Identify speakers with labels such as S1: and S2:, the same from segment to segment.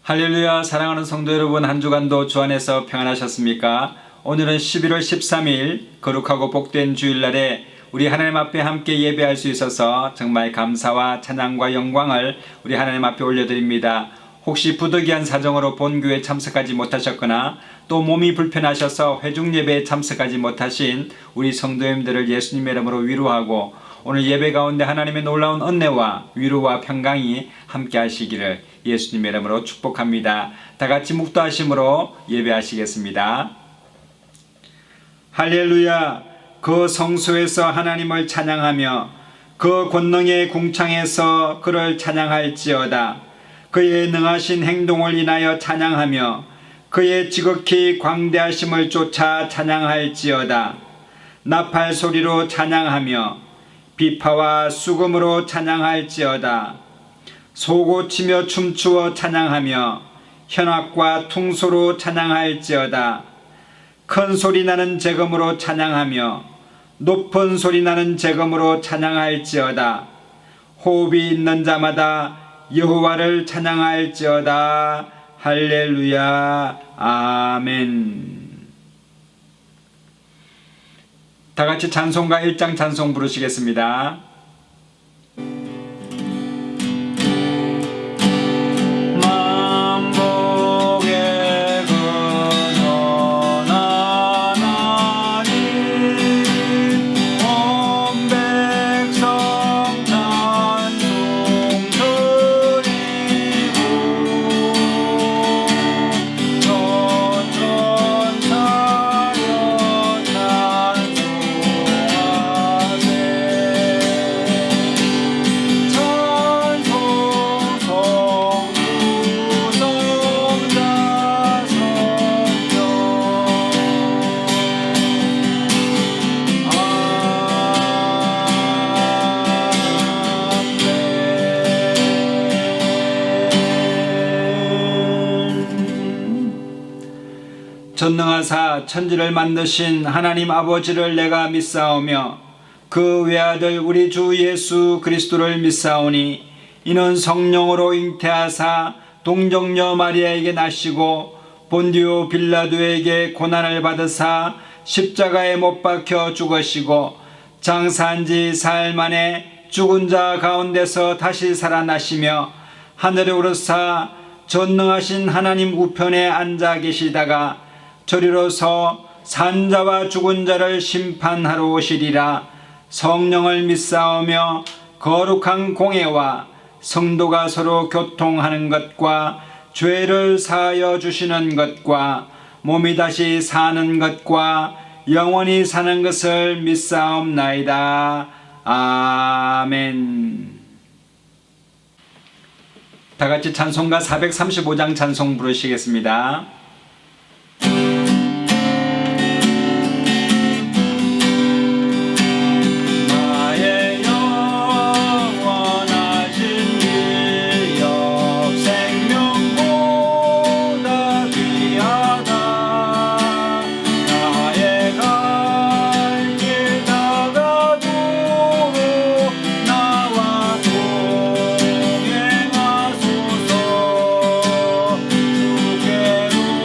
S1: 할렐루야. 사랑하는 성도 여러분, 한 주간도 주 안에서 평안하셨습니까? 오늘은 11월 13일 거룩하고 복된 주일날에 우리 하나님 앞에 함께 예배할 수 있어서 정말 감사와 찬양과 영광을 우리 하나님 앞에 올려드립니다. 혹시 부득이한 사정으로 본교에 참석하지 못하셨거나 또 몸이 불편하셔서 회중 예배에 참석하지 못하신 우리 성도님들을 예수님의 이름으로 위로하고 오늘 예배 가운데 하나님의 놀라운 은혜와 위로와 평강이 함께 하시기를 예수님의 이름으로 축복합니다. 다 같이 묵도하심으로 예배하시겠습니다. 할렐루야. 그 성소에서 하나님을 찬양하며 그 권능의 궁창에서 그를 찬양할지어다. 그의 능하신 행동을 인하여 찬양하며 그의 지극히 광대하심을 쫓아 찬양할지어다. 나팔 소리로 찬양하며 비파와 수금으로 찬양할지어다. 소고치며 춤추어 찬양하며 현악과 퉁소로 찬양할지어다. 큰 소리 나는 제금으로 찬양하며 높은 소리 나는 제금으로 찬양할지어다. 호흡이 있는 자마다 여호와를 찬양할지어다. 할렐루야. 아멘. 다 같이 찬송가 1장 찬송 부르시겠습니다. 전능하사 천지를 만드신 하나님 아버지를 내가 믿사오며 그 외아들 우리 주 예수 그리스도를 믿사오니 이는 성령으로 잉태하사 동정녀 마리아에게 나시고 본디오 빌라도에게 고난을 받으사 십자가에 못 박혀 죽으시고 장사한 지 사흘 만에 죽은 자 가운데서 다시 살아나시며 하늘에 오르사 전능하신 하나님 우편에 앉아 계시다가 저리로서 산자와 죽은 자를 심판하러 오시리라. 성령을 믿사오며 거룩한 공회와 성도가 서로 교통하는 것과 죄를 사하여 주시는 것과 몸이 다시 사는 것과 영원히 사는 것을 믿사옵나이다. 아멘. 다 같이 찬송가 435장 찬송 부르시겠습니다.
S2: 주께로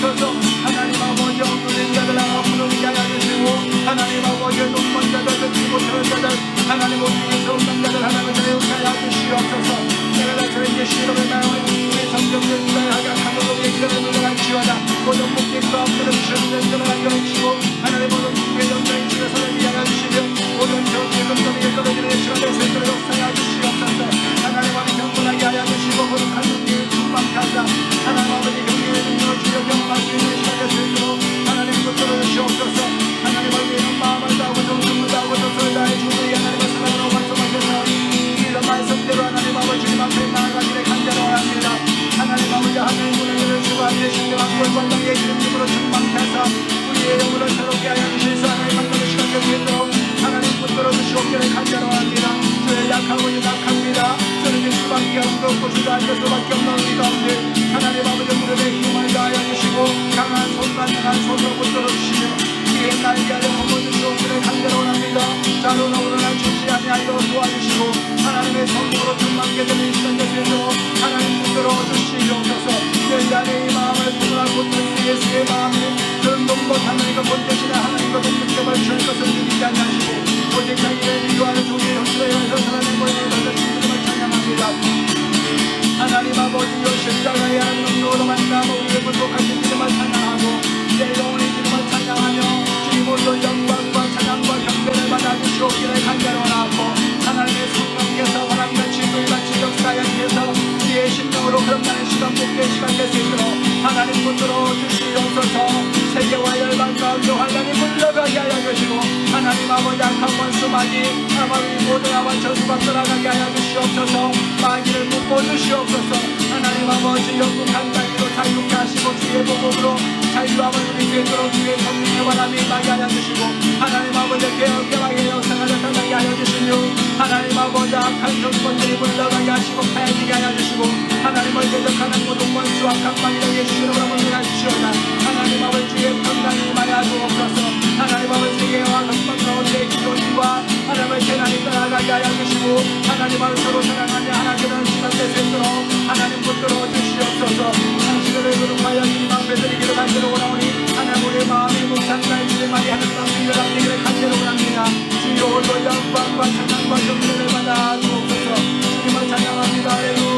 S2: 주시옵소서. 하나님 아버지 없는 자들 앞으로 하여 주시고 하나님 아버지 눈먼 자들 듣지 못하는 자들 하나님 오중에서 없는 자들 하나님 자유케 하여 주시옵소서. 내가 다스리는 시로를 나오는 우리 성경을 기다하게 하늘로 얘기를 물러갈 지어다. 모든 목객과 없는 주시는 자를 알려주시고 하나님 모든 국의 전쟁 지어서를 위하여 주시며 모든 정의 금전의 끌어들이는 시간을 세계로 역사하여 주시옵소서. 하나님 아버지 경건하게 하여 주시고 거룩한 눈길 충만케 하사 하나님 아버지 경계의 능력을 주여 경험할 수 있는 시간을 주시고 하나님 붙들어 주시옵소서. 하나님 아버지 마음을 다하고 정성을 다하고 뜻을 다해 주의 하나님의 사랑으로 말씀하셔서 이런 말씀대로 하나님 아버지 주님 앞에 나아가기를 간절히 원합니다. 하나님 아버지 하나님 문을 주고 하늘의 신령한 꼴과 땅의 기름으로 충만케 하사 우리의 영혼을 새롭게 하여 주시소. 하나님 만나는 시간 되도록 하나님 붙들어 주시옵기를 간절히 원합니다. 저의 약하고 연약합니다. 쓰러질 수밖에 없고 주저앉을 수밖에 없는 우리 가운데 하나님 아버지 무릎에 힘을 다하여 주시고 강한 손으로 붙들어 주시며 위에 날개 아래 품어주시옵기를 간절히 원합니다. 자로나 오르나 주시 아니하도록 도와주시고 하나님의 성공으로 충만케 되는 시간 되도록 하나님 붙들어 주시옵소서. 내 안에 마음을 분노하고 예수의 마음이 전동도 하나님과 본되시나 하나님과 동등께 발치할 것을 믿지 아니하시고 오직 자기의 인도하는 종의 형체에 의해서 하나님 모양을 받아 주님을 찬양합니다. 하나님 아버지여 십자가의 하나님 능력으로 만나고 우리의 불복하신 믿음을 찬양하고 내 영혼의 믿음을 찬양하며 주님으로 영광과 찬양과 경배를 받아주시옵기를 간절히 원하고 하나님의 성령께서 바람같이 불같이 역사하여 주셔서 우리의 심령으로 그런다는 시간 복된 시간 될 수 있도록 하나님 붙들어 주시옵소서. 세계와 열방 가운데 환란이 물러가게 하여 주시고 하나님 아버지 악한 원수 마귀 아마비 모든 아마 저주가 떠나가게 하여 주시옵소서. 마귀를 묶어 주시옵소서. 하나님 아버지 영국한 자리로 자유케 하시고 주의 복음으로 자유함을 누릴 수 있도록 주의 성령의 바람이 임하게 하여 주시고 하나님 아버지 개혁개방의 역사가 나타나게 하여 주시며 하나님 아버지 악한 정권들이 물러가게 하시고 파해지게 하여 주시고 하나님을 대적하는 모든 원수 악한 마귀에게 주시려고 물러가시오나 하나님 아버지 주의 평강이 임하여 주옵소서. 하나님 아버지 세계와 건강 가운데 기도님과 하나님의 재난이 떠나가게 하여 주시고 하나님 아버지 서로 사랑하며 하나 되는 시간 될 수 있도록 하나님 붙들어 주시옵소서. 당신을 거룩하여 주님 앞에 드리기를 간절히 원하오니 하나님 우리의 마음이 묵상하여 주의 말이 하나님 앞에 드리기를 간절히 원합니다. 주여 홀로 영광과 찬양과 경배를 받아 주옵소서. 주님을 찬양합니다. 할렐루야.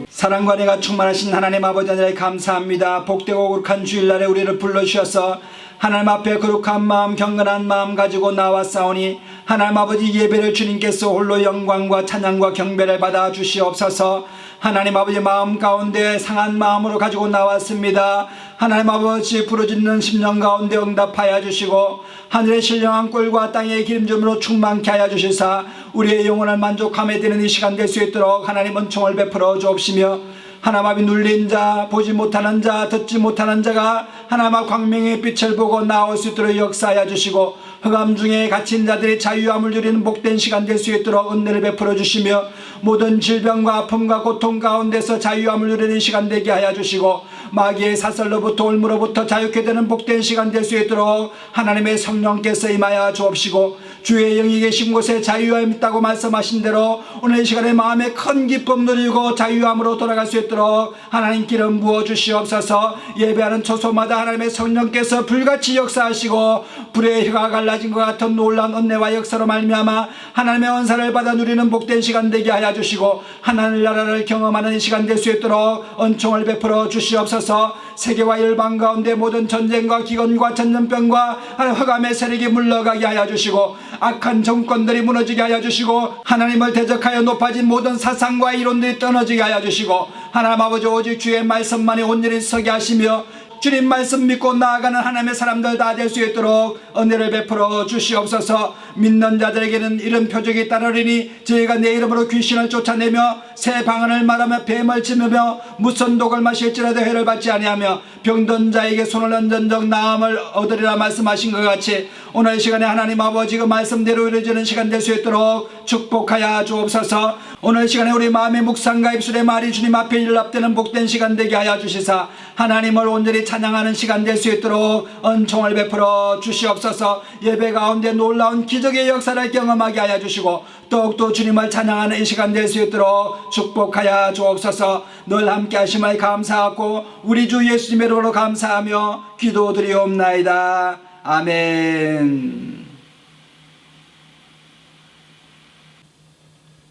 S2: 사랑과 은혜가 충만하신 하나님 아버지 하나님 감사합니다. 복되고 거룩한 주일날에 우리를 불러주셔서 하나님 앞에 거룩한 마음 경건한 마음 가지고 나왔사오니 하나님 아버지 예배를 주님께서 홀로 영광과 찬양과 경배를 받아 주시옵소서. 하나님 아버지 마음 가운데 상한 마음으로 가지고 나왔습니다. 하나님 아버지 부르짖는 심령 가운데 응답하여 주시고 하늘의 신령한 꿀과 땅의 기름짐으로 충만케 하여 주시사 우리의 영혼을 만족함에 드는 이 시간 될 수 있도록 하나님 은총을 베풀어 주옵시며 하나님 앞에 눌린 자, 보지 못하는 자, 듣지 못하는 자가 하나님의 광명의 빛을 보고 나올 수 있도록 역사하여 주시고 흑암 중에 갇힌 자들이 자유함을 누리는 복된 시간 될 수 있도록 은혜를 베풀어 주시며 모든 질병과 아픔과 고통 가운데서 자유함을 누리는 시간 되게 하여 주시고 마귀의 사슬로부터 올무로부터 자유케 되는 복된 시간 될 수 있도록 하나님의 성령께서 임하여 주옵시고 주의 영이 계신 곳에 자유함이 있다고 말씀하신 대로 오늘 이 시간에 마음에 큰 기쁨 누리고 자유함으로 돌아갈 수 있도록 하나님 기름 부어 주시옵소서. 예배하는 초소마다 하나님의 성령께서 불같이 역사하시고 불의 혀가 갈라진 것 같은 놀라운 은혜와 역사로 말미암아 하나님의 은사를 받아 누리는 복된 시간 되게 하여 주시고 하나님 나라를 경험하는 이 시간 될 수 있도록 은총을 베풀어 주시옵소서. 세계와 열방 가운데 모든 전쟁과 기근과 전염병과 흑암의 세력이 물러가게 하여 주시고 악한 정권들이 무너지게 하여 주시고 하나님을 대적하여 높아진 모든 사상과 이론들이 떨어지게 하여 주시고 하나님 아버지 오직 주의 말씀만이 온전히 서게 하시며 주님 말씀 믿고 나아가는 하나님의 사람들 다 될 수 있도록 은혜를 베풀어 주시옵소서. 믿는 자들에게는 이런 표적이 따르리니 저희가 내 이름으로 귀신을 쫓아내며 새 방언을 말하며 뱀을 치며 무슨 독을 마실지라도 해를 받지 아니하며 병든 자에게 손을 얹은 나음을 얻으리라 말씀하신 것 같이 오늘 시간에 하나님 아버지 그 말씀대로 이루어지는 시간 될 수 있도록 축복하여 주옵소서. 오늘 시간에 우리 마음의 묵상과 입술의 말이 주님 앞에 일납되는 복된 시간 되게 하여 주시사 하나님을 온전히 찬양하는 시간 될 수 있도록 은총을 베풀어 주시옵소서. 예배 가운데 놀라운 기적의 역사를 경험하게 하여 주시고 더욱더 주님을 찬양하는 이 시간 될 수 있도록 축복하여 주옵소서. 늘 함께 하심을 감사하고 우리 주 예수님의 이름으로 감사하며 기도드리옵나이다. 아멘.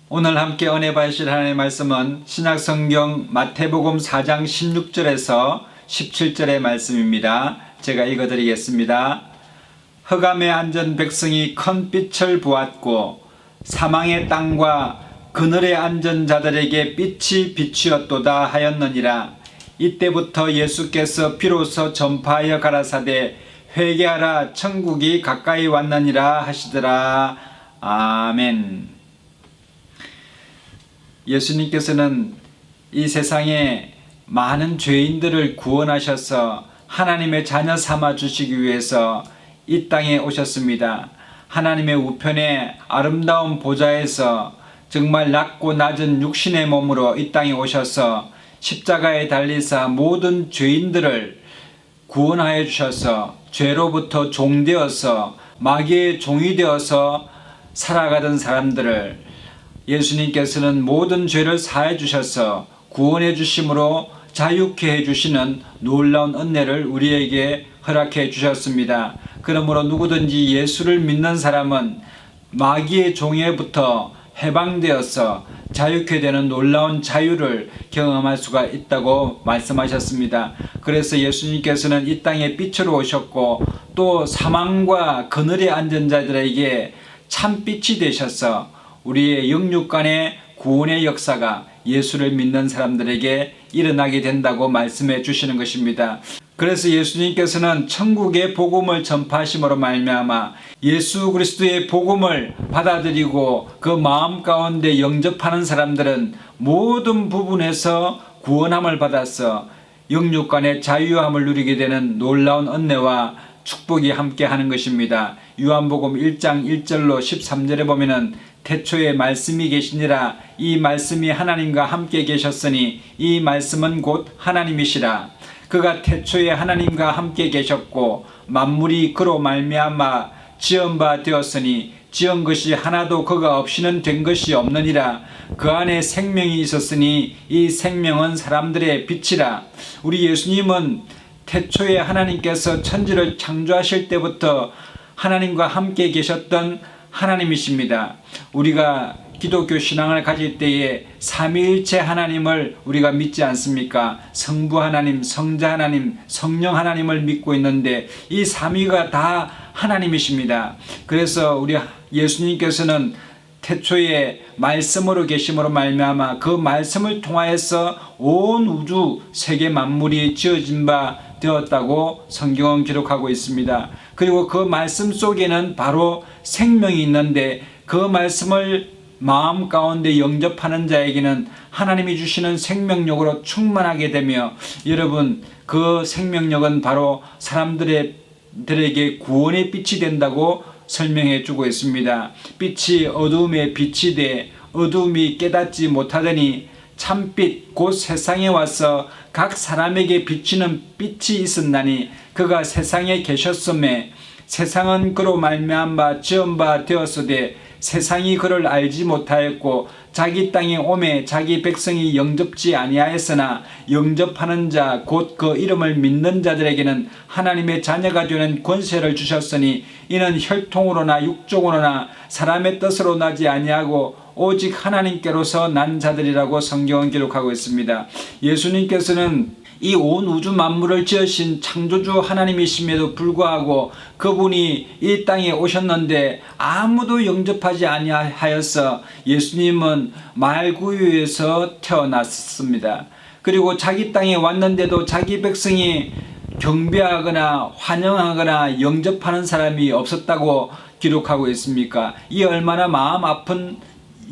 S1: 오늘 함께 은혜 받으실 하나님의 말씀은 신약성경 마태복음 4장 16절에서 17절의 말씀입니다. 제가 읽어드리겠습니다. 흑암에 앉은 백성이 큰 빛을 보았고 사망의 땅과 그늘에 앉은 자들에게 빛이 비추었도다 하였느니라. 이때부터 예수께서 비로소 전파하여 가라사대 회개하라 천국이 가까이 왔느니라 하시더라. 아멘. 예수님께서는 이 세상에 많은 죄인들을 구원하셔서 하나님의 자녀 삼아 주시기 위해서 이 땅에 오셨습니다. 하나님의 우편에 아름다운 보좌에서 정말 낮고 낮은 육신의 몸으로 이 땅에 오셔서 십자가에 달리사 모든 죄인들을 구원하여 주셔서 죄로부터 종되어서 마귀의 종이 되어서 살아가던 사람들을 예수님께서는 모든 죄를 사해 주셔서 구원해 주심으로 자유케 해 주시는 놀라운 은혜를 우리에게 허락해 주셨습니다. 그러므로 누구든지 예수를 믿는 사람은 마귀의 종에부터 해방되어서 자유케 되는 놀라운 자유를 경험할 수가 있다고 말씀하셨습니다. 그래서 예수님께서는 이 땅에 빛으로 오셨고 또 사망과 그늘에 앉은 자들에게 참빛이 되셔서 우리의 영육간의 구원의 역사가 예수를 믿는 사람들에게 일어나게 된다고 말씀해 주시는 것입니다. 그래서 예수님께서는 천국의 복음을 전파하심으로 말미암아 예수 그리스도의 복음을 받아들이고 그 마음 가운데 영접하는 사람들은 모든 부분에서 구원함을 받아서 영육간의 자유함을 누리게 되는 놀라운 은혜와 축복이 함께하는 것입니다. 요한복음 1장 1절로 13절에 보면은 태초에 말씀이 계시니라. 이 말씀이 하나님과 함께 계셨으니 이 말씀은 곧 하나님이시라. 그가 태초에 하나님과 함께 계셨고 만물이 그로 말미암아 지은 바 되었으니 지은 것이 하나도 그가 없이는 된 것이 없느니라. 그 안에 생명이 있었으니 이 생명은 사람들의 빛이라. 우리 예수님은 태초에 하나님께서 천지를 창조하실 때부터 하나님과 함께 계셨던 하나님이십니다. 우리가 기독교 신앙을 가질 때에 삼위일체 하나님을 우리가 믿지 않습니까? 성부 하나님, 성자 하나님, 성령 하나님을 믿고 있는데 이 삼위가 다 하나님이십니다. 그래서 우리 예수님께서는 태초에 말씀으로 계심으로 말미암아 그 말씀을 통하여서 온 우주 세계 만물이 지어진 바 되었다고 성경은 기록하고 있습니다. 그리고 그 말씀 속에는 바로 생명이 있는데 그 말씀을 마음 가운데 영접하는 자에게는 하나님이 주시는 생명력으로 충만하게 되며 여러분 그 생명력은 바로 사람들에게 구원의 빛이 된다고 설명해 주고 있습니다. 빛이 어두움에 빛이 돼 어두움이 깨닫지 못하더니 참빛 곧 세상에 와서 각 사람에게 비치는 빛이 있었나니 그가 세상에 계셨음에 세상은 그로 말미암아 지은 바 되었으되 세상이 그를 알지 못하였고 자기 땅에 오매 자기 백성이 영접지 아니하였으나 영접하는 자 곧 그 이름을 믿는 자들에게는 하나님의 자녀가 되는 권세를 주셨으니 이는 혈통으로나 육종으로나 사람의 뜻으로 나지 아니하고 오직 하나님께로서 난 자들이라고 성경은 기록하고 있습니다. 예수님께서는 이 온 우주 만물을 지으신 창조주 하나님이심에도 불구하고 그분이 이 땅에 오셨는데 아무도 영접하지 아니하여서 예수님은 말구유에서 태어났습니다. 그리고 자기 땅에 왔는데도 자기 백성이 경배하거나 환영하거나 영접하는 사람이 없었다고 기록하고 있습니까? 이 얼마나 마음 아픈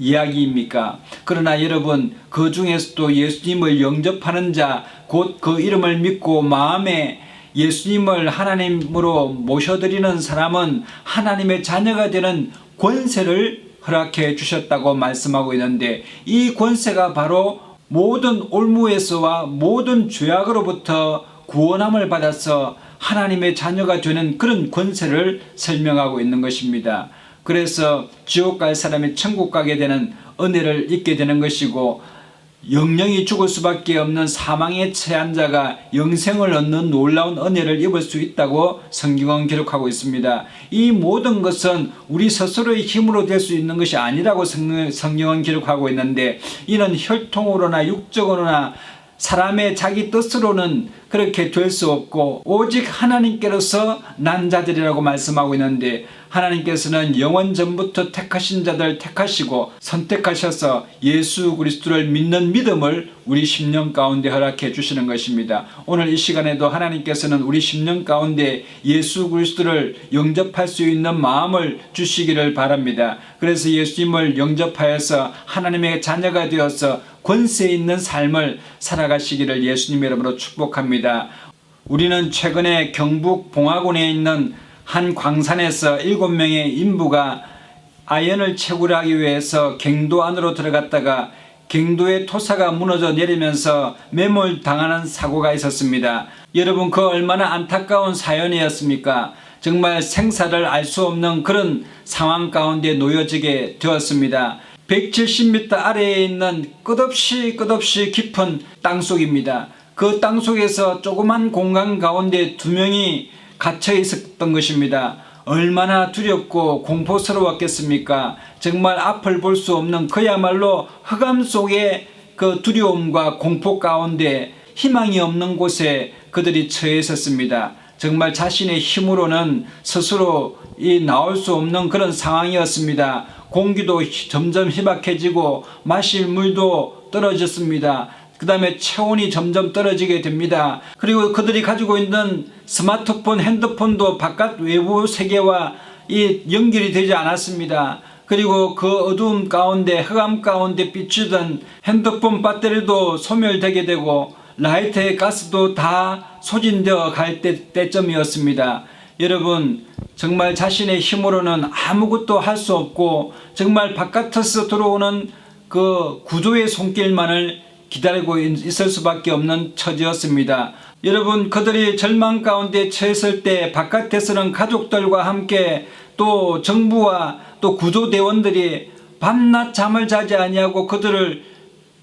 S1: 이야기입니까? 그러나 여러분, 그 중에서도 예수님을 영접하는 자, 곧 그 이름을 믿고 마음에 예수님을 하나님으로 모셔드리는 사람은 하나님의 자녀가 되는 권세를 허락해 주셨다고 말씀하고 있는데, 이 권세가 바로 모든 올무에서와 모든 죄악으로부터 구원함을 받아서 하나님의 자녀가 되는 그런 권세를 설명하고 있는 것입니다. 그래서 지옥 갈 사람이 천국 가게 되는 은혜를 입게 되는 것이고, 영영이 죽을 수밖에 없는 사망에 처한 자가 영생을 얻는 놀라운 은혜를 입을 수 있다고 성경은 기록하고 있습니다. 이 모든 것은 우리 스스로의 힘으로 될 수 있는 것이 아니라고 성경은 기록하고 있는데, 이는 혈통으로나 육적으로나 사람의 자기 뜻으로는 그렇게 될 수 없고 오직 하나님께로서 난 자들이라고 말씀하고 있는데, 하나님께서는 영원 전부터 택하신 자들 택하시고 선택하셔서 예수 그리스도를 믿는 믿음을 우리 심령 가운데 허락해 주시는 것입니다. 오늘 이 시간에도 하나님께서는 우리 심령 가운데 예수 그리스도를 영접할 수 있는 마음을 주시기를 바랍니다. 그래서 예수님을 영접하여서 하나님의 자녀가 되어서 권세 있는 삶을 살아가시기를 예수님의 이름으로 축복합니다. 우리는 최근에 경북 봉화군에 있는 한 광산에서 7명의 인부가 아연을 채굴하기 위해서 갱도 안으로 들어갔다가 갱도의 토사가 무너져 내리면서 매몰당하는 사고가 있었습니다. 여러분, 그 얼마나 안타까운 사연이었습니까? 정말 생사를 알 수 없는 그런 상황 가운데 놓여지게 되었습니다. 170m 아래에 있는 끝없이 깊은 땅속입니다. 그 땅속에서 조그만 공간 가운데 2명이 갇혀 있었던 것입니다. 얼마나 두렵고 공포스러웠겠습니까? 정말 앞을 볼 수 없는 그야말로 흑암 속의 그 두려움과 공포 가운데 희망이 없는 곳에 그들이 처해 있었습니다. 정말 자신의 힘으로는 스스로 나올 수 없는 그런 상황이었습니다. 공기도 점점 희박해지고 마실 물도 떨어졌습니다. 그 다음에 체온이 점점 떨어지게 됩니다. 그리고 그들이 가지고 있는 스마트폰, 핸드폰도 바깥 외부 세계와 연결이 되지 않았습니다. 그리고 그 어두움 가운데, 흑암 가운데 비추던 핸드폰 배터리도 소멸되게 되고 라이터의 가스도 다 소진되어 갈 때쯤이었습니다. 여러분, 정말 자신의 힘으로는 아무것도 할 수 없고 정말 바깥에서 들어오는 그 구조의 손길만을 기다리고 있을 수밖에 없는 처지였습니다. 여러분, 그들이 절망 가운데 처했을 때 바깥에서는 가족들과 함께 또 정부와 또 구조대원들이 밤낮 잠을 자지 아니하고 그들을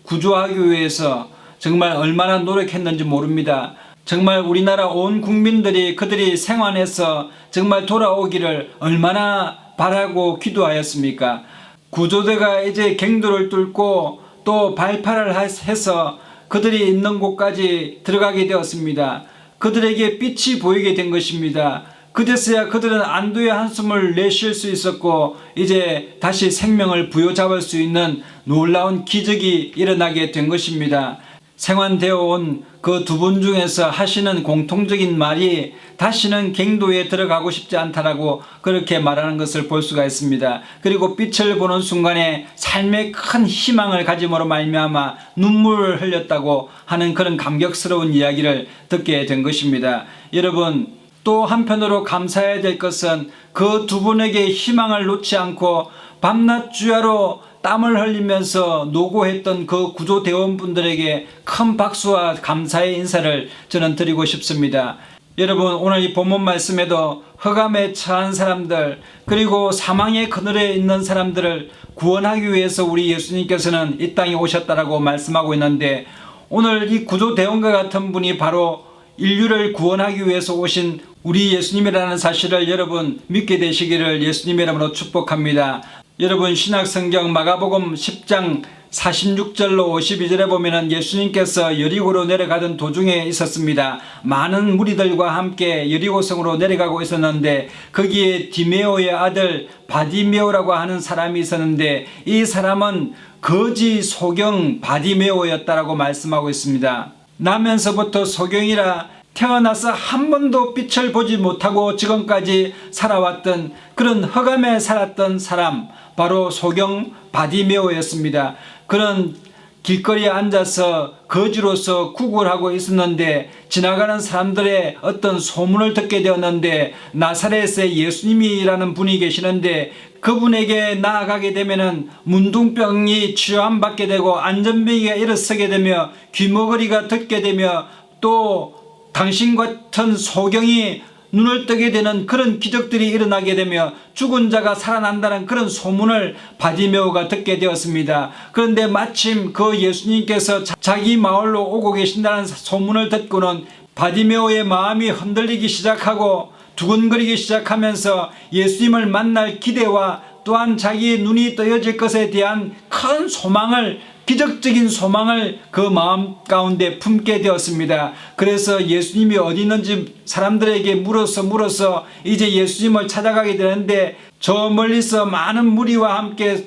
S1: 구조하기 위해서 정말 얼마나 노력했는지 모릅니다. 정말 우리나라 온 국민들이 그들이 생환해서 정말 돌아오기를 얼마나 바라고 기도하였습니까? 구조대가 이제 갱도를 뚫고 또 발파를 해서 그들이 있는 곳까지 들어가게 되었습니다. 그들에게 빛이 보이게 된 것입니다. 그제서야 그들은 안도의 한숨을 내쉴 수 있었고 이제 다시 생명을 부여잡을 수 있는 놀라운 기적이 일어나게 된 것입니다. 생환되어 온 그 2분 중에서 하시는 공통적인 말이 다시는 갱도에 들어가고 싶지 않다라고 그렇게 말하는 것을 볼 수가 있습니다. 그리고 빛을 보는 순간에 삶의 큰 희망을 가짐으로 말미암아 눈물을 흘렸다고 하는 그런 감격스러운 이야기를 듣게 된 것입니다. 여러분, 또 한편으로 감사해야 될 것은 그 두 분에게 희망을 놓지 않고 밤낮 주야로 땀을 흘리면서 노고했던 그 구조대원분들에게 큰 박수와 감사의 인사를 저는 드리고 싶습니다. 여러분, 오늘 이 본문 말씀에도 흑암에 처한 사람들, 그리고 사망의 그늘에 있는 사람들을 구원하기 위해서 우리 예수님께서는 이 땅에 오셨다라고 말씀하고 있는데, 오늘 이 구조대원과 같은 분이 바로 인류를 구원하기 위해서 오신 우리 예수님이라는 사실을 여러분 믿게 되시기를 예수님의 이름으로 축복합니다. 여러분, 신약성경 마가복음 10장 46절로 52절에 보면은 예수님께서 여리고로 내려가던 도중에 있었습니다. 많은 무리들과 함께 여리고성으로 내려가고 있었는데, 거기에 디메오의 아들 바디메오라고 하는 사람이 있었는데, 이 사람은 거지 소경 바디메오였다라고 말씀하고 있습니다. 나면서부터 소경이라 태어나서 한 번도 빛을 보지 못하고 지금까지 살아왔던 그런 흑암에 살았던 사람, 바로 소경 바디메오였습니다. 그런 길거리에 앉아서 거지로서 구걸하고 있었는데, 지나가는 사람들의 어떤 소문을 듣게 되었는데, 나사렛에 예수님이라는 분이 계시는데 그분에게 나아가게 되면은 문둥병이 치료받게 되고 안전병이가 일어서게 되며 귀머거리가 듣게 되며 또 당신 같은 소경이 눈을 뜨게 되는 그런 기적들이 일어나게 되며 죽은 자가 살아난다는 그런 소문을 바디메오가 듣게 되었습니다. 그런데 마침 그 예수님께서 자기 마을로 오고 계신다는 소문을 듣고는 바디메오의 마음이 흔들리기 시작하고 두근거리기 시작하면서 예수님을 만날 기대와 또한 자기의 눈이 떠여질 것에 대한 큰 소망을, 기적적인 소망을 그 마음 가운데 품게 되었습니다. 그래서 예수님이 어디 있는지 사람들에게 물어서 이제 예수님을 찾아가게 되는데, 저 멀리서 많은 무리와 함께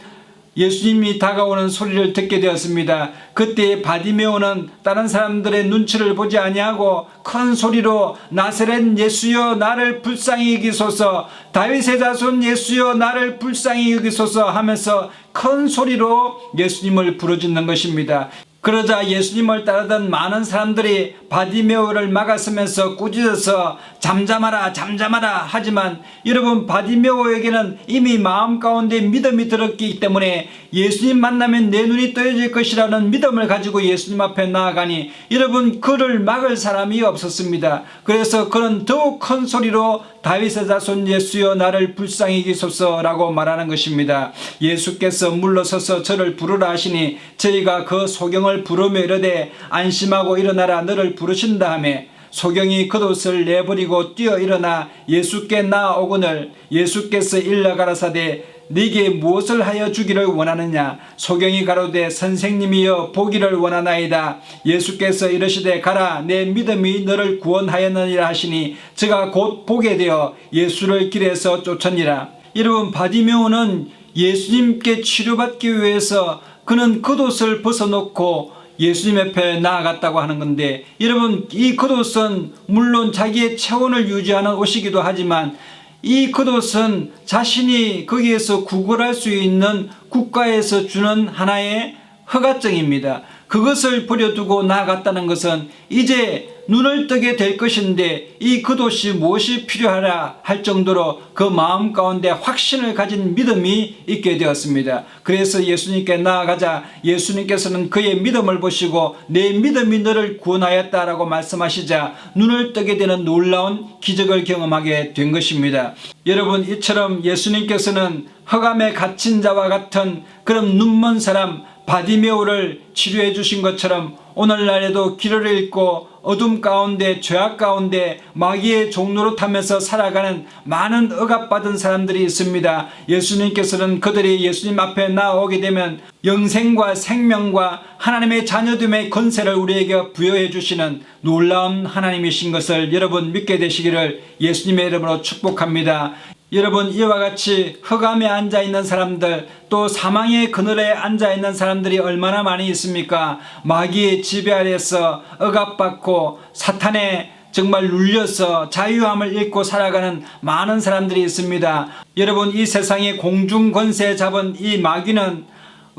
S1: 예수님이 다가오는 소리를 듣게 되었습니다. 그때 바디메오는 다른 사람들의 눈치를 보지 아니하고 큰 소리로 나사렛 예수여 나를 불쌍히 여기소서, 다윗의 자손 예수여 나를 불쌍히 여기소서 하면서 큰 소리로 예수님을 부르짖는 것입니다. 그러자 예수님을 따르던 많은 사람들이 바디메오를 막아서면서 꾸짖어서 잠잠하라 잠잠하라 하지만, 여러분, 바디메오에게는 이미 마음 가운데 믿음이 들었기 때문에 예수님 만나면 내 눈이 떠여질 것이라는 믿음을 가지고 예수님 앞에 나아가니, 여러분, 그를 막을 사람이 없었습니다. 그래서 그는 더욱 큰 소리로 다윗의 자손 예수여 나를 불쌍히 여기소서라고 말하는 것입니다. 예수께서 물러서서 저를 부르라 하시니 저희가 그 소경을 부르며 이르되 안심하고 일어나라 너를 부르신다 하며, 소경이 겉옷을 내버리고 뛰어 일어나 예수께 나아오거늘 예수께서 일러 가라사대 네게 무엇을 하여 주기를 원하느냐. 소경이 가로되 선생님이여 보기를 원하나이다. 예수께서 이르시되 가라 내 믿음이 너를 구원하였느니라 하시니 저가 곧 보게 되어 예수를 길에서 쫓으니라. 여러분, 바디메오는 예수님께 치료받기 위해서 그는 겉옷을 벗어놓고 예수님 앞에 나아갔다고 하는 건데, 여러분, 이 겉옷은 물론 자기의 체온을 유지하는 옷이기도 하지만 이 겉옷은 자신이 거기에서 구걸할 수 있는 국가에서 주는 하나의 허가증입니다. 그것을 버려두고 나아갔다는 것은 이제 눈을 뜨게 될 것인데 이 겉옷이 무엇이 필요하라 할 정도로 그 마음 가운데 확신을 가진 믿음이 있게 되었습니다. 그래서 예수님께 나아가자 예수님께서는 그의 믿음을 보시고 내 믿음이 너를 구원하였다라고 말씀하시자 눈을 뜨게 되는 놀라운 기적을 경험하게 된 것입니다. 여러분, 이처럼 예수님께서는 흑암에 갇힌 자와 같은 그런 눈먼 사람 바디메오를 치료해 주신 것처럼 오늘날에도 길을 잃고 어둠 가운데 죄악 가운데 마귀의 종로로 타면서 살아가는 많은 억압받은 사람들이 있습니다. 예수님께서는 그들이 예수님 앞에 나오게 되면 영생과 생명과 하나님의 자녀됨의 권세를 우리에게 부여해 주시는 놀라운 하나님이신 것을 여러분 믿게 되시기를 예수님의 이름으로 축복합니다. 여러분, 이와 같이 흑암에 앉아있는 사람들, 또 사망의 그늘에 앉아있는 사람들이 얼마나 많이 있습니까? 마귀의 지배 아래서 억압받고 사탄의 정말 눌려서 자유함을 잃고 살아가는 많은 사람들이 있습니다. 여러분, 이 세상의 공중 권세 잡은 이 마귀는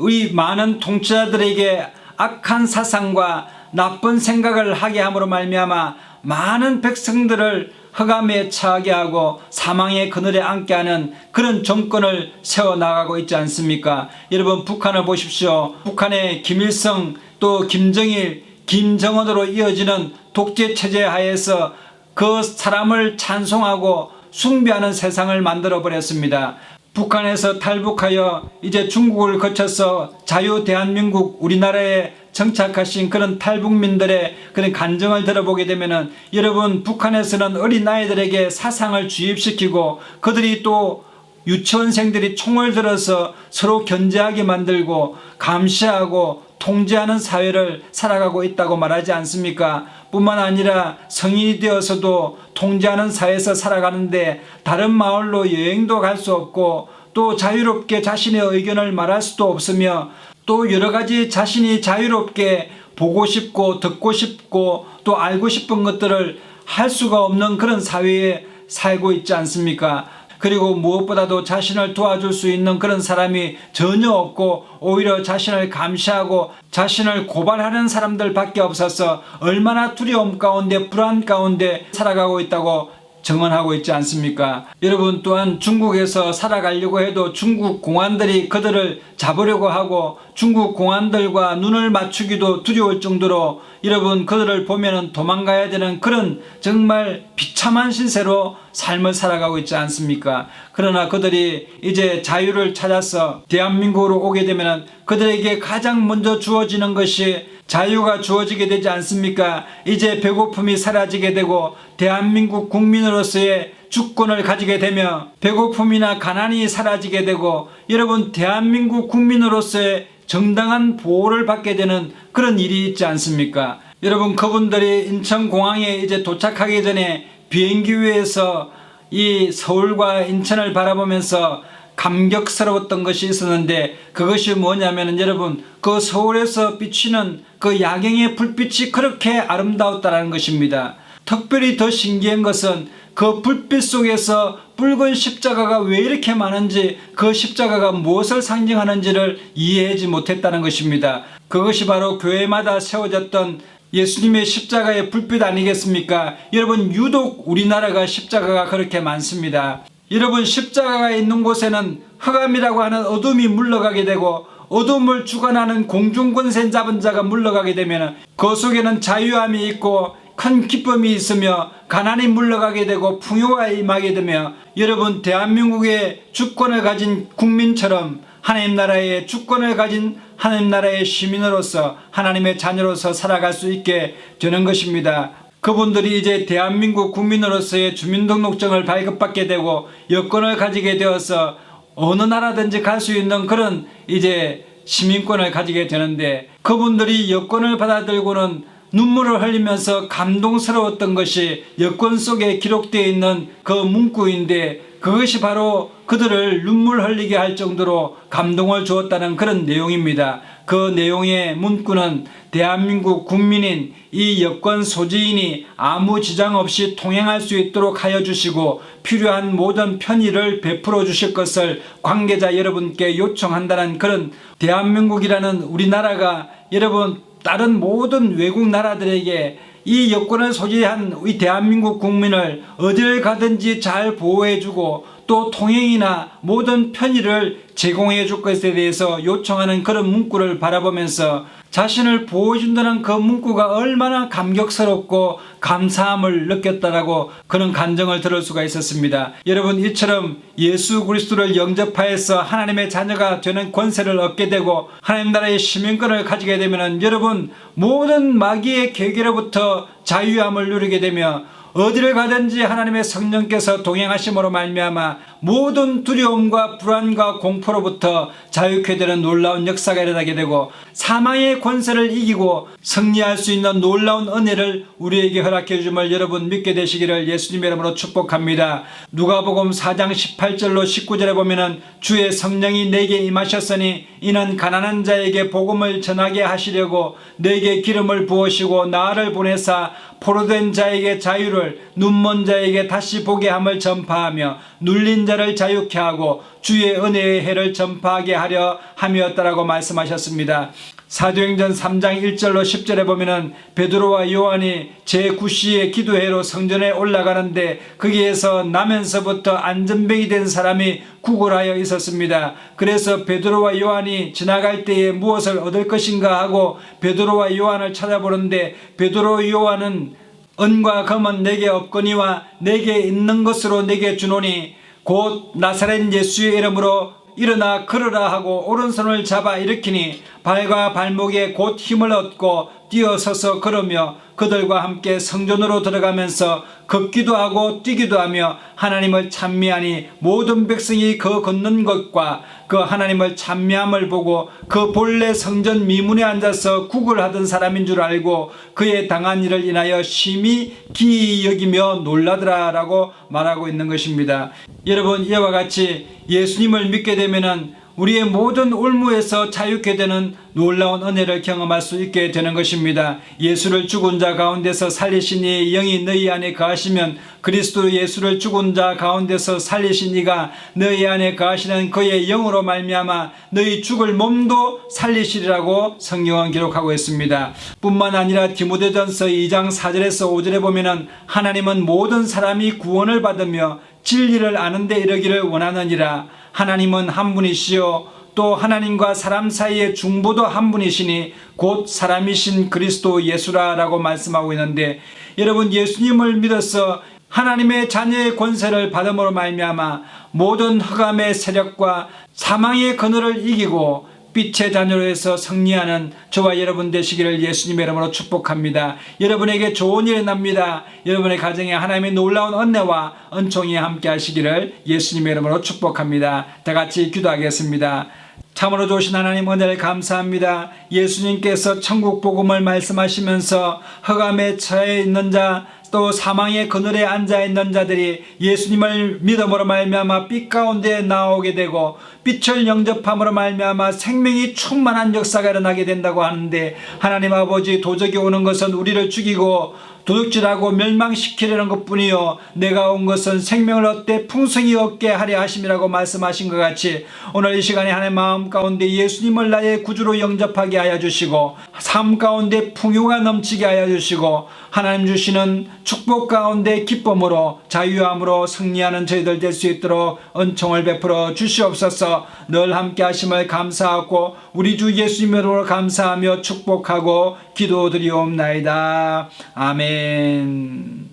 S1: 이 많은 통치자들에게 악한 사상과 나쁜 생각을 하게 함으로 말미암아 많은 백성들을 흑암에 처하게 하고 사망의 그늘에 앉게 하는 그런 정권을 세워나가고 있지 않습니까? 여러분, 북한을 보십시오. 북한의 김일성, 또 김정일, 김정은으로 이어지는 독재 체제 하에서 그 사람을 찬송하고 숭배하는 세상을 만들어 버렸습니다. 북한에서 탈북하여 이제 중국을 거쳐서 자유 대한민국 우리나라에 정착하신 그런 탈북민들의 그런 간증을 들어보게 되면은, 여러분, 북한에서는 어린아이들에게 사상을 주입시키고 그들이 또 유치원생들이 총을 들어서 서로 견제하게 만들고 감시하고 통제하는 사회를 살아가고 있다고 말하지 않습니까? 뿐만 아니라 성인이 되어서도 통제하는 사회에서 살아가는데 다른 마을로 여행도 갈 수 없고 또 자유롭게 자신의 의견을 말할 수도 없으며 또 여러 가지 자신이 자유롭게 보고 싶고 듣고 싶고 또 알고 싶은 것들을 할 수가 없는 그런 사회에 살고 있지 않습니까? 그리고 무엇보다도 자신을 도와줄 수 있는 그런 사람이 전혀 없고 오히려 자신을 감시하고 자신을 고발하는 사람들밖에 없어서 얼마나 두려움 가운데 불안 가운데 살아가고 있다고 증언하고 있지 않습니까? 여러분, 또한 중국에서 살아가려고 해도 중국 공안들이 그들을 잡으려고 하고 중국 공안들과 눈을 맞추기도 두려울 정도로 여러분, 그들을 보면은 도망가야 되는 그런 정말 비참한 신세로 삶을 살아가고 있지 않습니까? 그러나 그들이 이제 자유를 찾아서 대한민국으로 오게 되면은 그들에게 가장 먼저 주어지는 것이 자유가 주어지게 되지 않습니까? 이제 배고픔이 사라지게 되고 대한민국 국민으로서의 주권을 가지게 되며 배고픔이나 가난이 사라지게 되고 여러분, 대한민국 국민으로서의 정당한 보호를 받게 되는 그런 일이 있지 않습니까? 여러분, 그분들이 인천공항에 이제 도착하기 전에 비행기 위에서 이 서울과 인천을 바라보면서 감격스러웠던 것이 있었는데, 그것이 뭐냐면은 여러분, 그 서울에서 비치는 그 야경의 불빛이 그렇게 아름다웠다는 것입니다. 특별히 더 신기한 것은 그 불빛 속에서 붉은 십자가가 왜 이렇게 많은지, 그 십자가가 무엇을 상징하는지를 이해하지 못했다는 것입니다. 그것이 바로 교회마다 세워졌던 예수님의 십자가의 불빛 아니겠습니까? 여러분, 유독 우리나라가 십자가가 그렇게 많습니다. 여러분, 십자가가 있는 곳에는 흑암이라고 하는 어둠이 물러가게 되고 어둠을 주관하는 공중권세 잡은 자가 물러가게 되면 그 속에는 자유함이 있고 큰 기쁨이 있으며 가난이 물러가게 되고 풍요가 임하게 되며, 여러분, 대한민국의 주권을 가진 국민처럼 하나님 나라의 주권을 가진 하나님 나라의 시민으로서 하나님의 자녀로서 살아갈 수 있게 되는 것입니다. 그분들이 이제 대한민국 국민으로서의 주민등록증을 발급받게 되고 여권을 가지게 되어서 어느 나라든지 갈 수 있는 그런 이제 시민권을 가지게 되는데, 그분들이 여권을 받아들고는 눈물을 흘리면서 감동스러웠던 것이 여권 속에 기록되어 있는 그 문구인데, 그것이 바로 그들을 눈물 흘리게 할 정도로 감동을 주었다는 그런 내용입니다. 그 내용의 문구는 대한민국 국민인 이 여권 소지인이 아무 지장 없이 통행할 수 있도록 하여 주시고 필요한 모든 편의를 베풀어 주실 것을 관계자 여러분께 요청한다는 그런, 대한민국이라는 우리나라가 여러분 다른 모든 외국 나라들에게 이 여권을 소지한 이 대한민국 국민을 어디를 가든지 잘 보호해주고 또 통행이나 모든 편의를 제공해 줄 것에 대해서 요청하는 그런 문구를 바라보면서 자신을 보호해준다는 그 문구가 얼마나 감격스럽고 감사함을 느꼈다라고 그런 간증을 들을 수가 있었습니다. 여러분, 이처럼 예수 그리스도를 영접하여서 하나님의 자녀가 되는 권세를 얻게 되고 하나님 나라의 시민권을 가지게 되면 여러분, 모든 마귀의 계계로부터 자유함을 누리게 되며 어디를 가든지 하나님의 성령께서 동행하심으로 말미암아 모든 두려움과 불안과 공포로부터 자유케 되는 놀라운 역사가 일어나게 되고 사망의 권세를 이기고 승리할 수 있는 놀라운 은혜를 우리에게 허락해 주심을 여러분 믿게 되시기를 예수님의 이름으로 축복합니다. 누가복음 4장 18절로 19절에 보면은 주의 성령이 내게 임하셨으니 이는 가난한 자에게 복음을 전하게 하시려고 내게 기름을 부으시고 나를 보내사 포로된 자에게 자유를, 눈먼 자에게 다시 보게 함을 전파하며 눌린 자를 자유케 하고 주의 은혜의 해를 전파하게 하려 함이었다라고 말씀하셨습니다. 사도행전 3장 1절로 10절에 보면은 베드로와 요한이 제9시의 기도회로 성전에 올라가는데 거기에서 나면서부터 안전병이 된 사람이 구걸하여 있었습니다. 그래서 베드로와 요한이 지나갈 때에 무엇을 얻을 것인가 하고 베드로와 요한을 찾아보는데 베드로 요한은 은과 금은 내게 없거니와 내게 있는 것으로 내게 주노니 곧 나사렛 예수의 이름으로 일어나 걸으라 하고 오른손을 잡아 일으키니 발과 발목에 곧 힘을 얻고 뛰어서서 걸으며 그들과 함께 성전으로 들어가면서 걷기도 하고 뛰기도 하며 하나님을 찬미하니 모든 백성이 그 걷는 것과 그 하나님을 찬미함을 보고 그 본래 성전 미문에 앉아서 구걸하던 사람인 줄 알고 그의 당한 일을 인하여 심히 기이 여기며 놀라더라라고 말하고 있는 것입니다. 여러분, 이와 같이 예수님을 믿게 되면은 우리의 모든 올무에서 자유케 되는 놀라운 은혜를 경험할 수 있게 되는 것입니다. 예수를 죽은 자 가운데서 살리신 이의 영이 너희 안에 거하시면 그리스도 예수를 죽은 자 가운데서 살리신 이가 너희 안에 거하시는 그의 영으로 말미암아 너희 죽을 몸도 살리시리라고 성경은 기록하고 있습니다. 뿐만 아니라 디모데전서 2장 4절에서 5절에 보면은 하나님은 모든 사람이 구원을 받으며 진리를 아는 데 이르기를 원하느니라. 하나님은 한 분이시요 또 하나님과 사람 사이의 중보도 한 분이시니 곧 사람이신 그리스도 예수라라고 말씀하고 있는데, 여러분, 예수님을 믿어서 하나님의 자녀의 권세를 받음으로 말미암아 모든 흑암의 세력과 사망의 그늘을 이기고 빛의 자녀로서 승리하는 저와 여러분 되시기를 예수님의 이름으로 축복합니다. 여러분에게 좋은 일이 납니다. 여러분의 가정에 하나님의 놀라운 은혜와 은총이 함께 하시기를 예수님의 이름으로 축복합니다. 다 같이 기도하겠습니다. 참으로 좋으신 하나님, 은혜를 감사합니다. 예수님께서 천국 복음을 말씀하시면서 흑암에 처해 있는 자, 또 사망의 그늘에 앉아 있는 자들이 예수님을 믿음으로 말미암아 빛 가운데 나오게 되고 빛을 영접함으로 말미암아 생명이 충만한 역사가 일어나게 된다고 하는데, 하나님 아버지, 도적이 오는 것은 우리를 죽이고 도둑질하고 멸망시키려는 것뿐이요 내가 온 것은 생명을 얻되 풍성히 얻게 하려 하심이라고 말씀하신 것 같이 오늘 이 시간에 하나님 마음 가운데 예수님을 나의 구주로 영접하게 하여 주시고 삶 가운데 풍요가 넘치게 하여 주시고 하나님 주시는 축복 가운데 기쁨으로 자유함으로 승리하는 저희들 될 수 있도록 은총을 베풀어 주시옵소서. 늘 함께 하심을 감사하고 우리 주 예수님으로 감사하며 축복하고 기도드리옵나이다. 아멘.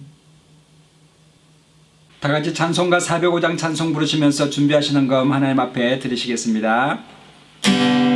S1: 다 같이 찬송가 405장 찬송 부르시면서 준비하시는 금 하나님 앞에 드리시겠습니다.
S2: 주의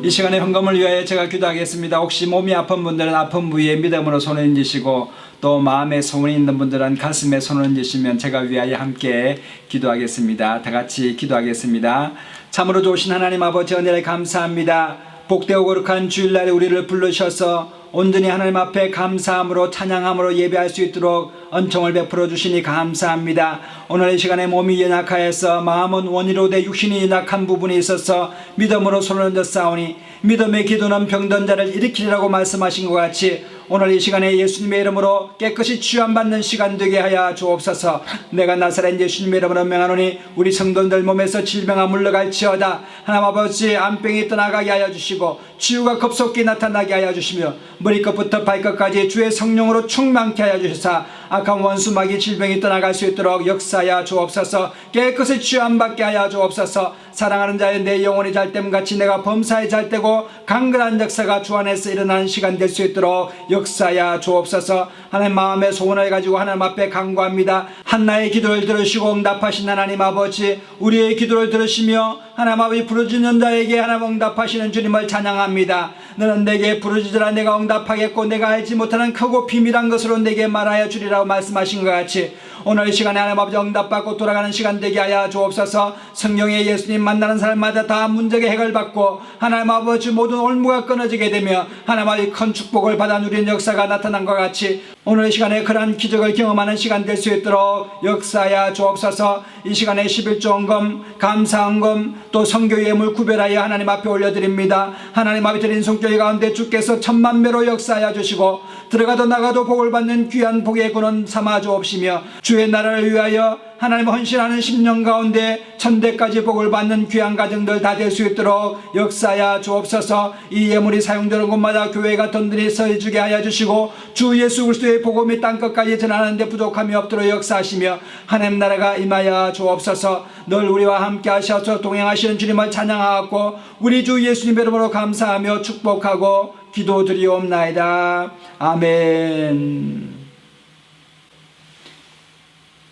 S1: 이 시간에 헌금을 위하여 제가 기도하겠습니다. 혹시 몸이 아픈 분들은 아픈 부위에 믿음으로 손을 얹으시고 또 마음에 소원이 있는 분들은 가슴에 손을 얹으시면 제가 위하여 함께 기도하겠습니다. 다 같이 기도하겠습니다. 참으로 좋으신 하나님 아버지 은혜를 감사합니다. 복되고 거룩한 주일날에 우리를 부르셔서 온전히 하나님 앞에 감사함으로 찬양함으로 예배할 수 있도록 은총을 베풀어 주시니 감사합니다. 오늘 이 시간에 몸이 연약하여서 마음은 원이로되 육신이 연약한 부분이 있어서 믿음으로 손을 얹어 싸우니 믿음의 기도는 병든 자를 일으키리라고 말씀하신 것 같이 오늘 이 시간에 예수님의 이름으로 깨끗이 치유받는 시간 되게 하여 주옵소서. 내가 나사렛 예수님의 이름으로 명하노니 우리 성도들 몸에서 질병아 물러갈지어다. 하나님 아버지 암병이 떠나가게 하여 주시고 치유가 급속히 나타나게 하여 주시며 머리끝부터 발끝까지 주의 성령으로 충만케 하여 주시사 악한 원수 마귀 질병이 떠나갈 수 있도록 역사하여 주옵소서. 깨끗이 치유받게 하여 주옵소서. 사랑하는 자의 내 영혼이 잘됨같이 내가 범사에 잘되고 강건한 역사가 주 안에서 일어나는 시간 될 수 있도록 역사하여 주옵소서. 하나님 마음의 소원을 가지고 하나님 앞에 간구합니다. 한나의 기도를 들으시고 응답하신 하나님 아버지, 우리의 기도를 들으시며 하나님 아버지 부르짖는 자에게 하나님 응답하시는 주님을 찬양합니다. 너는 내게 부르짖으라 내가 응답하겠고 내가 알지 못하는 크고 비밀한 것으로 내게 말하여 주리라고 말씀하신 것 같이 오늘 이 시간에 하나님 아버지 응답받고 돌아가는 시간 되게 하여 주옵소서. 성령의 예수님 만나는 사람마다 다 문제의 해결받고 하나님 아버지 모든 올무가 끊어지게 되며 하나님 아버지 큰 축복을 받아 누리는 역사가 나타난 것 같이 오늘 이 시간에 그러한 기적을 경험하는 시간 될 수 있도록 역사하여 주옵소서. 이 시간에 11조 헌금, 감사 헌금, 또 선교 예물 구별하여 하나님 앞에 올려드립니다. 하나님 앞에 드린 성교회 가운데 주께서 1000만배로 역사하여 주시고 들어가도 나가도 복을 받는 귀한 복의 근원 삼아 주옵시며 주의 나라를 위하여 하나님 헌신하는 10년 가운데 1000대까지 복을 받는 귀한 가정들 다 될 수 있도록 역사하여 주옵소서. 이 예물이 사용되는 곳마다 교회가 든든히 서해주게 하여 주시고 주 예수 그리스도의 복음이 땅끝까지 전하는 데 부족함이 없도록 역사하시며 하나님 나라가 임하여 주옵소서. 늘 우리와 함께 하셔서 동행하시는 주님을 찬양하고 우리 주 예수님 이름으로 감사하며 축복하고 기도드리옵나이다. 아멘.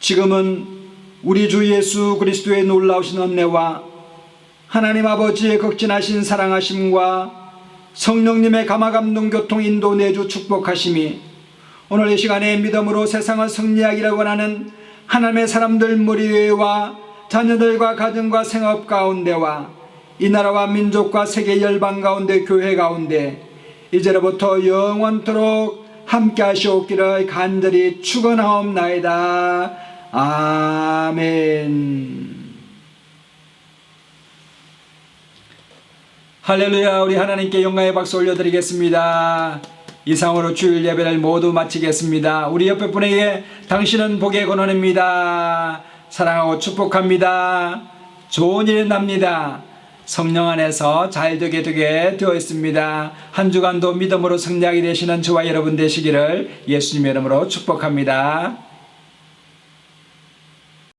S1: 지금은 우리 주 예수 그리스도의 놀라우신 은혜와 하나님 아버지의 극진하신 사랑하심과 성령님의 감화감동 교통 인도 내주 축복하심이 오늘 이 시간에 믿음으로 세상을 승리하기를 원하는 하나님의 사람들 머리 위에와 자녀들과 가정과 생업 가운데와 이 나라와 민족과 세계 열방 가운데 교회 가운데 이제로부터 영원토록 함께 하시옵기를 간절히 축원하옵나이다. 아멘. 할렐루야. 우리 하나님께 영광의 박수 올려드리겠습니다. 이상으로 주일 예배를 모두 마치겠습니다. 우리 옆에 분에게 당신은 복의 근원입니다. 사랑하고 축복합니다. 좋은 일이 납니다. 성령 안에서 잘되게 되어 있습니다. 한 주간도 믿음으로 승리하게 되시는 저와 여러분 되시기를 예수님의 이름으로 축복합니다.